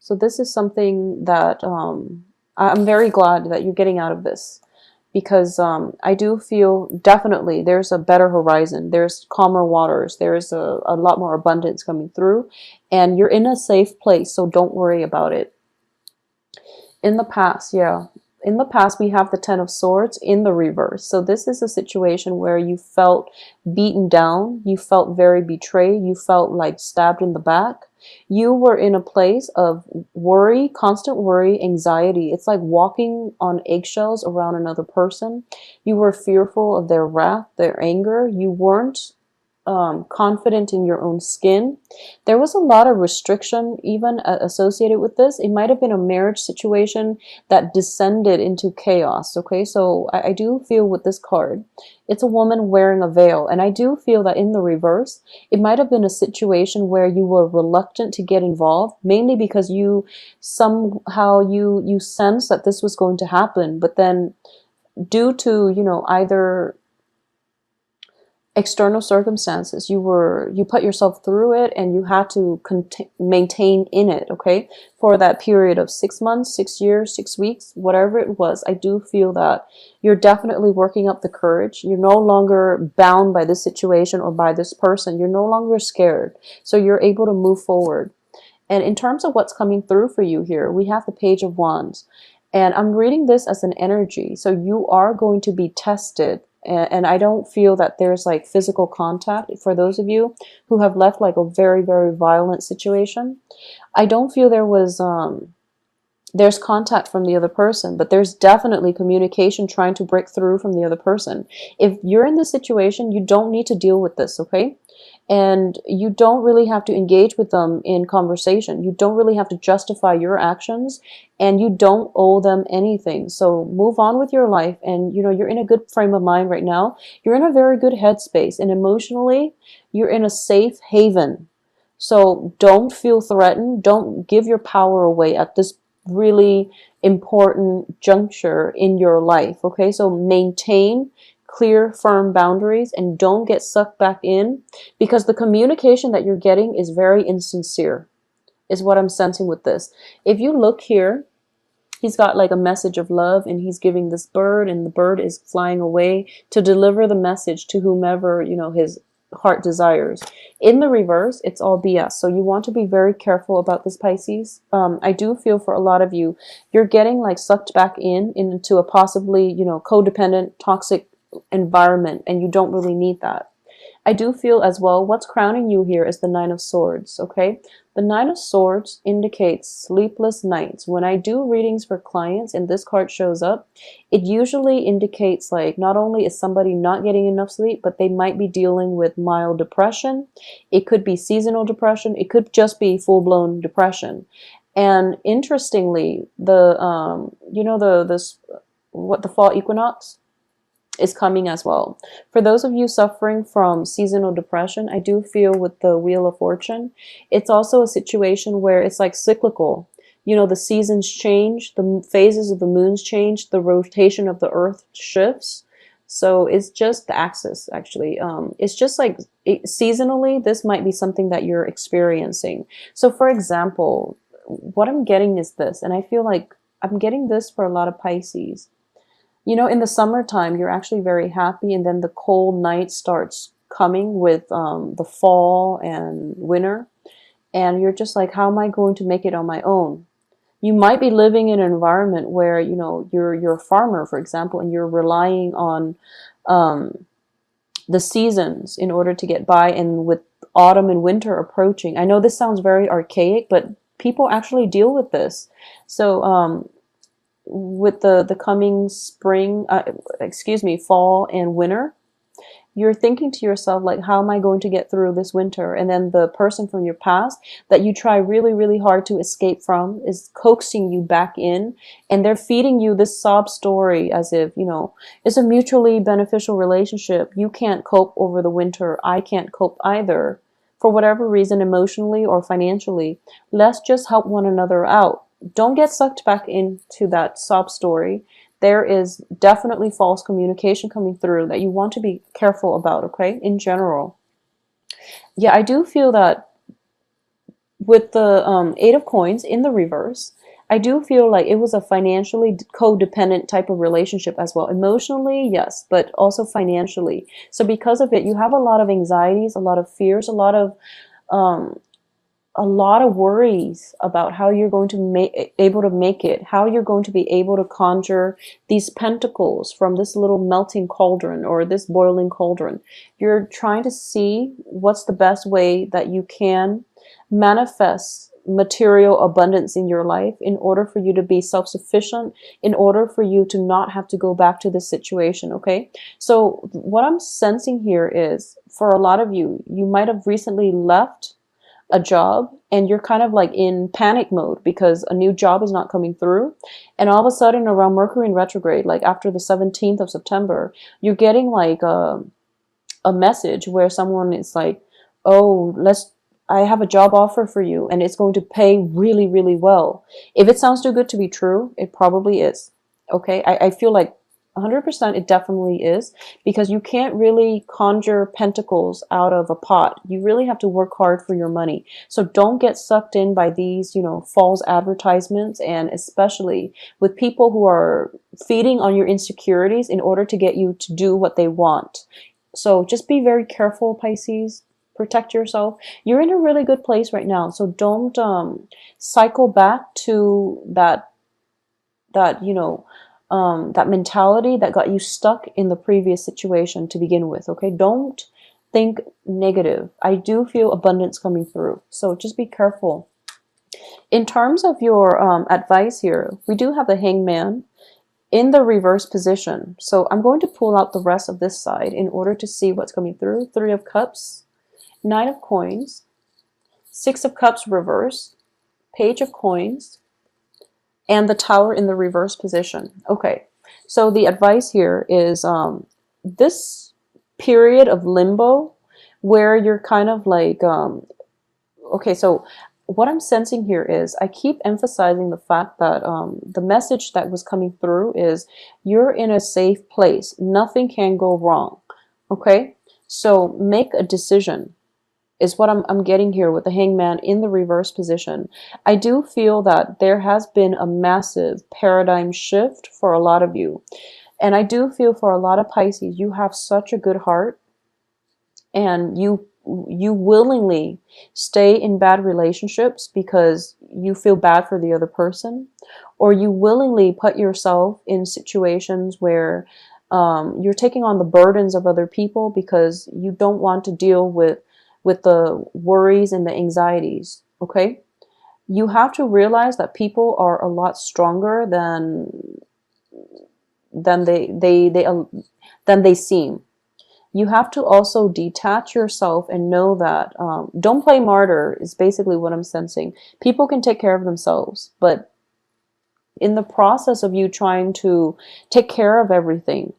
So this is something that I'm very glad that you're getting out of this, because I do feel definitely there's a better horizon. There's calmer waters. There's a lot more abundance coming through, and you're in a safe place. So don't worry about it. In the past, yeah. In the past, we have the Ten of Swords in the reverse. So this is a situation where you felt beaten down, you felt very betrayed, you felt like stabbed in the back. You were in a place of worry, constant worry, anxiety. It's like walking on eggshells around another person. You were fearful of their wrath, their anger. You weren't confident in your own skin. There was a lot of restriction even associated with this. It might have been a marriage situation that descended into chaos. Okay, so I do feel with this card, it's a woman wearing a veil. And I do feel that in the reverse, it might have been a situation where you were reluctant to get involved, mainly because you somehow you sense that this was going to happen. But then due to, either external circumstances, you put yourself through it, and you had to maintain in it, okay, for that period of 6 months, 6 years, 6 weeks, whatever it was. I do feel that you're definitely working up the courage. You're no longer bound by this situation or by this person. You're no longer scared, so you're able to move forward. And in terms of what's coming through for you here, we have the Page of Wands, and I'm reading this as an energy. So you are going to be tested, and I don't feel that there's like physical contact for those of you who have left like a very, very violent situation. I don't feel there's contact from the other person, but there's definitely communication trying to break through from the other person. If you're in this situation, you don't need to deal with this, okay? And you don't really have to engage with them in conversation. You don't really have to justify your actions, and you don't owe them anything. So move on with your life, and you're in a good frame of mind right now. You're in a very good headspace, and emotionally, you're in a safe haven. So don't feel threatened. Don't give your power away at this really important juncture in your life, okay? So maintain clear, firm boundaries, and don't get sucked back in, because the communication that you're getting is very insincere, is what I'm sensing with this. If you look here, he's got like a message of love, and he's giving this bird, and the bird is flying away to deliver the message to whomever, his heart desires. In the reverse, it's all BS. So you want to be very careful about this, Pisces. I do feel for a lot of you, you're getting like sucked back into a possibly, codependent, toxic environment, and you don't really need that. I do feel as well, what's crowning you here is the Nine of Swords, okay? The Nine of Swords indicates sleepless nights. When I do readings for clients and this card shows up, it usually indicates like not only is somebody not getting enough sleep, but they might be dealing with mild depression. It could be seasonal depression. It could just be full-blown depression. And interestingly, the fall equinox is coming as well. For those of you suffering from seasonal depression, I do feel with the Wheel of Fortune, it's also a situation where it's like cyclical. The seasons change, the phases of the moons change, the rotation of the earth shifts. So it's just the axis, actually. It's just like seasonally, this might be something that you're experiencing. So for example, what I'm getting is this, and I feel like I'm getting this for a lot of Pisces. In the summertime, you're actually very happy, and then the cold night starts coming with the fall and winter, and you're just like, how am I going to make it on my own? You might be living in an environment where, you're a farmer, for example, and you're relying on the seasons in order to get by, and with autumn and winter approaching. I know this sounds very archaic, but people actually deal with this. So, with the coming fall and winter, you're thinking to yourself, like, how am I going to get through this winter? And then the person from your past that you try really, really hard to escape from is coaxing you back in, and they're feeding you this sob story as if, it's a mutually beneficial relationship. You can't cope over the winter. I can't cope either. For whatever reason, emotionally or financially, let's just help one another out. Don't get sucked back into that sob story. There is definitely false communication coming through that you want to be careful about, okay, in general. Yeah, I do feel that with the Eight of Coins in the reverse, I do feel like it was a financially codependent type of relationship as well. Emotionally, yes, but also financially. So because of it, you have a lot of anxieties, a lot of fears, um, a lot of worries about how you're going to able to make it, how you're going to be able to conjure these pentacles from this little melting cauldron or this boiling cauldron. You're trying to see what's the best way that you can manifest material abundance in your life in order for you to be self-sufficient, in order for you to not have to go back to this situation. Okay, so what I'm sensing here is, for a lot of you, you might have recently left a job and you're kind of like in panic mode because a new job is not coming through, and all of a sudden around Mercury in retrograde, like after the 17th of September, you're getting like a message where someone is like, oh, I have a job offer for you and it's going to pay really, really well. If it sounds too good to be true, it probably is. Okay, I feel like 100% it definitely is, because you can't really conjure pentacles out of a pot. You really have to work hard for your money. So don't get sucked in by these, false advertisements, and especially with people who are feeding on your insecurities in order to get you to do what they want. So just be very careful, Pisces. Protect yourself. You're in a really good place right now. So don't cycle back to that mentality that got you stuck in the previous situation to begin with. Okay, don't think negative. I do feel abundance coming through, so just be careful. In terms of your advice here, we do have the Hangman in the reverse position. So I'm going to pull out the rest of this side in order to see what's coming through. Three of Cups, Nine of Coins, Six of Cups reverse, Page of Coins, and the Tower in the reverse position. Okay, so the advice here is this period of limbo where you're kind of like, okay, so what I'm sensing here is, I keep emphasizing the fact that the message that was coming through is you're in a safe place. Nothing can go wrong. Okay, so make a decision is what I'm getting here with the Hangman in the reverse position. I do feel that there has been a massive paradigm shift for a lot of you. And I do feel for a lot of Pisces, you have such a good heart, and you willingly stay in bad relationships because you feel bad for the other person, or you willingly put yourself in situations where you're taking on the burdens of other people because you don't want to deal with the worries and the anxieties. Okay, you have to realize that people are a lot stronger than they seem. You have to also detach yourself and know that don't play martyr is basically what I'm sensing. People can take care of themselves, but in the process of you trying to take care of everything,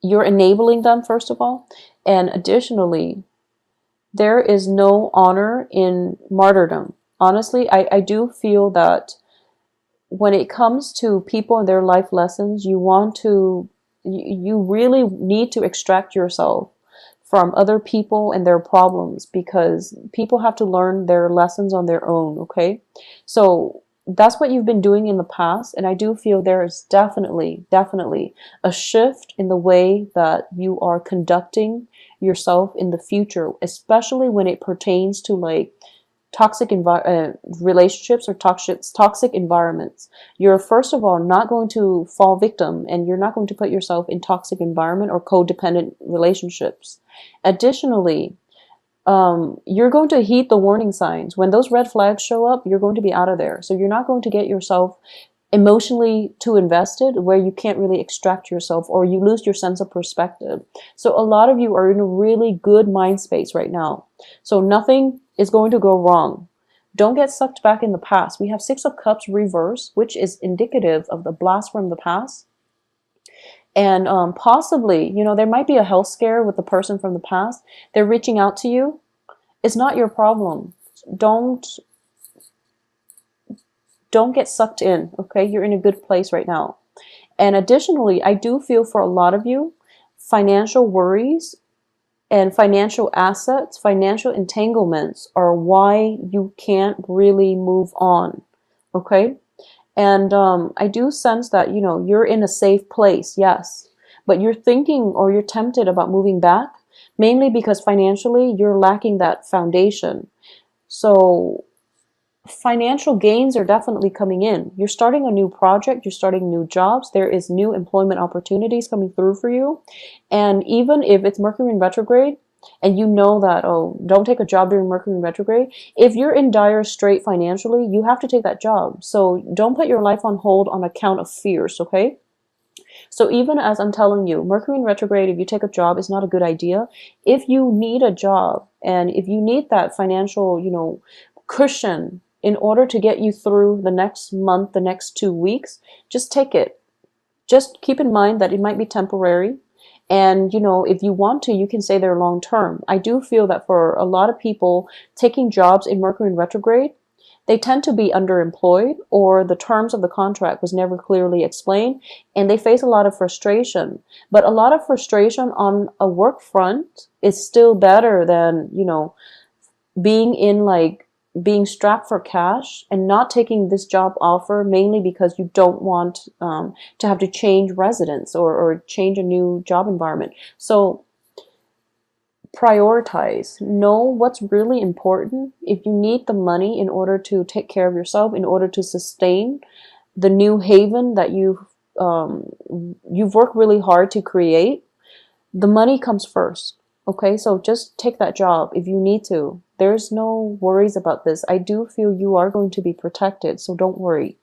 you're enabling them, first of all, and additionally, there is no honor in martyrdom. Honestly, I do feel that when it comes to people and their life lessons, you really need to extract yourself from other people and their problems, because people have to learn their lessons on their own. Okay, so that's what you've been doing in the past, and I do feel there is definitely a shift in the way that you are conducting yourself in the future, especially when it pertains to like toxic relationships or toxic environments. You're first of all not going to fall victim, and you're not going to put yourself in toxic environment or codependent relationships. Additionally, you're going to heed the warning signs. When those red flags show up, you're going to be out of there. So you're not going to get yourself emotionally too invested where you can't really extract yourself, or you lose your sense of perspective. So a lot of you are in a really good mind space right now. So nothing is going to go wrong. Don't get sucked back in the past. We have Six of Cups reverse, which is indicative of the blast from the past. And possibly, there might be a health scare with the person from the past. They're reaching out to you. It's not your problem. Don't get sucked in, okay? You're in a good place right now. And additionally, I do feel for a lot of you, financial worries And financial assets, financial entanglements are why you can't really move on. Okay? And I do sense that, you know, you're in a safe place, yes, but you're thinking or you're tempted about moving back, mainly because financially you're lacking that foundation. So financial gains are definitely coming in. You're starting a new project, you're starting new jobs, there is new employment opportunities coming through for you. And even if it's Mercury in retrograde, and you know that, oh, don't take a job during Mercury in retrograde, if you're in dire strait financially, you have to take that job. So don't put your life on hold on account of fears, okay? So even as I'm telling you, Mercury in retrograde, if you take a job, is not a good idea. If you need a job and if you need that financial, you know, cushion in order to get you through the next month, the next 2 weeks, just take it. Just keep in mind that it might be temporary. And, you know, if you want to, you can stay there long term. I do feel that for a lot of people taking jobs in Mercury in retrograde, they tend to be underemployed or the terms of the contract was never clearly explained and they face a lot of frustration. But a lot of frustration on a work front is still better than, you know, being in like being strapped for cash and not taking this job offer mainly because you don't want to have to change residence or change a new job environment. So prioritize, know what's really important. If you need the money in order to take care of yourself, in order to sustain the new haven that you've worked really hard to create, the money comes first. Okay, so just take that job if you need to. There's no worries about this. I do feel you are going to be protected, so don't worry.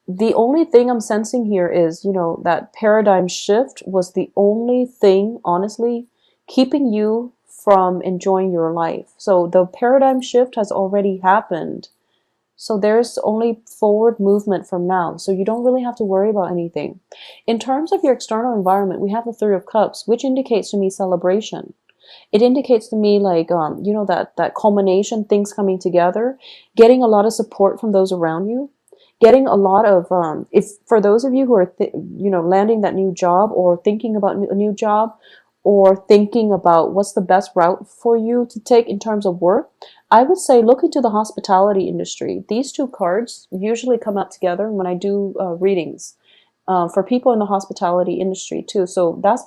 The only thing I'm sensing here is, you know, that paradigm shift was the only thing, honestly, keeping you from enjoying your life. So the paradigm shift has already happened. So there's only forward movement from now. So you don't really have to worry about anything. In terms of your external environment, we have the Three of Cups, which indicates to me celebration. It indicates to me like, you know, that culmination, things coming together, getting a lot of support from those around you, getting a lot of, if for those of you who are, you know, landing that new job or thinking about a new job or thinking about what's the best route for you to take in terms of work, I would say look into the hospitality industry. These two cards usually come out together when I do readings for people in the hospitality industry too. So that's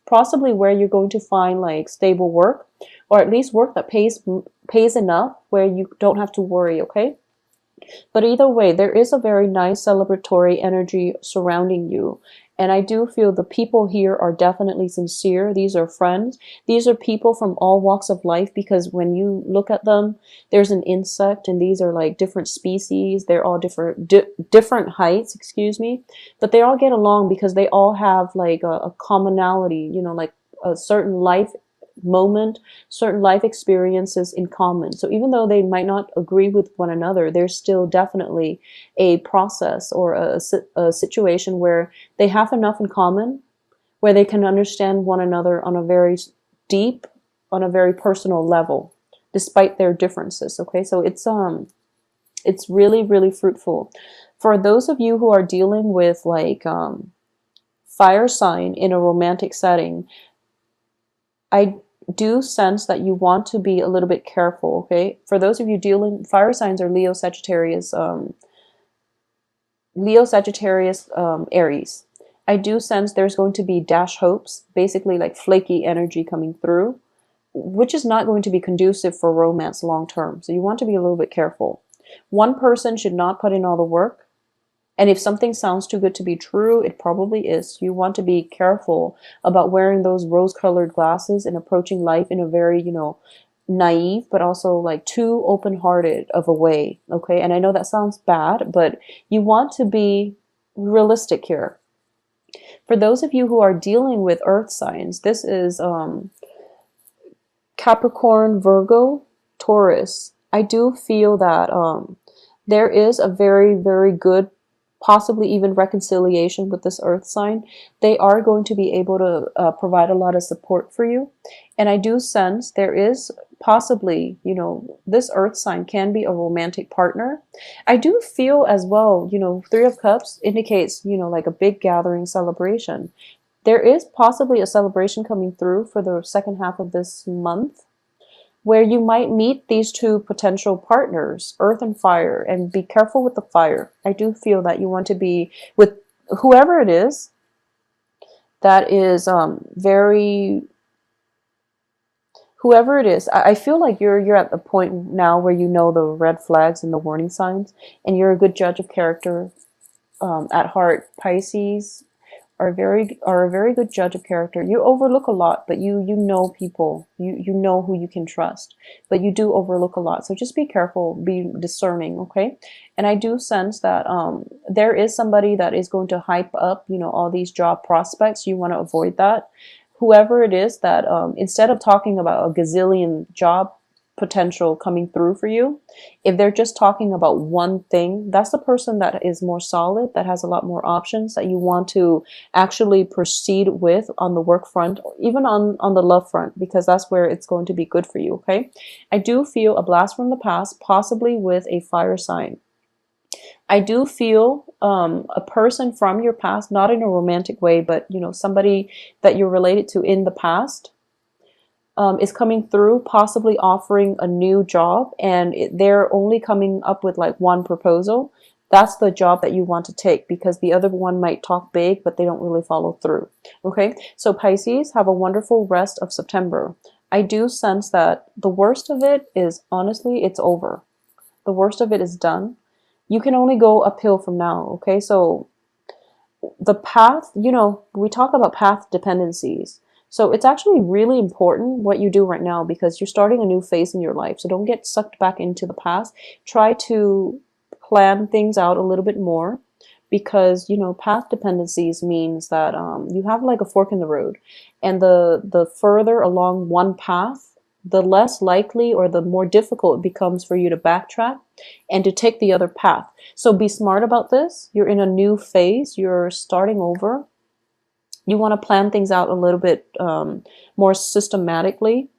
possibly where you're going to find like stable work, or at least work that pays enough where you don't have to worry, okay? But either way, there is a very nice celebratory energy surrounding you. And I do feel the people here are definitely sincere. These are friends. These are people from all walks of life, because when you look at them, there's an insect and these are like different species. They're all different heights, excuse me. But they all get along because they all have like a commonality, you know, like a certain life moment, certain life experiences in common. So even though they might not agree with one another, there's still definitely a process or a situation where they have enough in common where they can understand one another on a very deep, on a very personal level, despite their differences. Okay, so it's really, really fruitful. For those of you who are dealing with like fire sign in a romantic setting, I do sense that you want to be a little bit careful, okay? For those of you dealing, fire signs are Leo, Sagittarius, Aries. I do sense there's going to be dash hopes, basically like flaky energy coming through, which is not going to be conducive for romance long term. So you want to be a little bit careful. One person should not put in all the work. And if something sounds too good to be true, it probably is. You want to be careful about wearing those rose-colored glasses and approaching life in a very, you know, naive, but also like too open-hearted of a way, okay? And I know that sounds bad, but you want to be realistic here. For those of you who are dealing with earth signs, this is Capricorn, Virgo, Taurus. I do feel that there is a very, very good, possibly even reconciliation with this earth sign. They are going to be able to provide a lot of support for you. And I do sense there is possibly, you know, this earth sign can be a romantic partner. I do feel as well, you know, Three of Cups indicates, you know, like a big gathering celebration. There is possibly a celebration coming through for the second half of this month where you might meet these two potential partners, earth and fire, and be careful with the fire. I do feel that you want to be with whoever it is that is very whoever it is. I feel like you're at the point now where you know the red flags and the warning signs, and you're a good judge of character at heart. Pisces are a very good judge of character. You overlook a lot, but you know people. You know who you can trust, but you do overlook a lot. So just be careful, be discerning, okay? And I do sense that there is somebody that is going to hype up, you know, all these job prospects. You want to avoid that. Whoever it is that instead of talking about a gazillion job potential coming through for you, if they're just talking about one thing, that's the person that is more solid, that has a lot more options, that you want to actually proceed with on the work front, or even on the love front, because that's where it's going to be good for you, okay? I do feel a blast from the past, possibly with a fire sign. I do feel a person from your past, not in a romantic way, but you know, somebody that you're related to in the past, is coming through, possibly offering a new job, and they're only coming up with like one proposal. That's the job that you want to take, because the other one might talk big, but they don't really follow through. Okay, so Pisces, have a wonderful rest of September. I do sense that the worst of it is, honestly, it's over. The worst of it is done. You can only go uphill from now. Okay, so the path, you know, we talk about path dependencies. So it's actually really important what you do right now, because you're starting a new phase in your life. So don't get sucked back into the past. Try to plan things out a little bit more, because, you know, path dependencies means that you have like a fork in the road. And the further along one path, the less likely or the more difficult it becomes for you to backtrack and to take the other path. So be smart about this. You're in a new phase. You're starting over. You want to plan things out a little bit more systematically,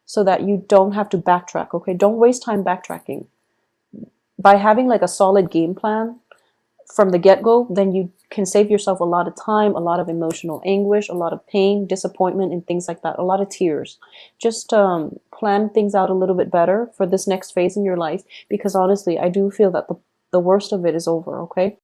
so that you don't have to backtrack, okay? Don't waste time backtracking. By having like a solid game plan from the get-go, then you can save yourself a lot of time, a lot of emotional anguish, a lot of pain, disappointment, and things like that, a lot of tears. Just plan things out a little bit better for this next phase in your life, because honestly, I do feel that the worst of it is over, okay?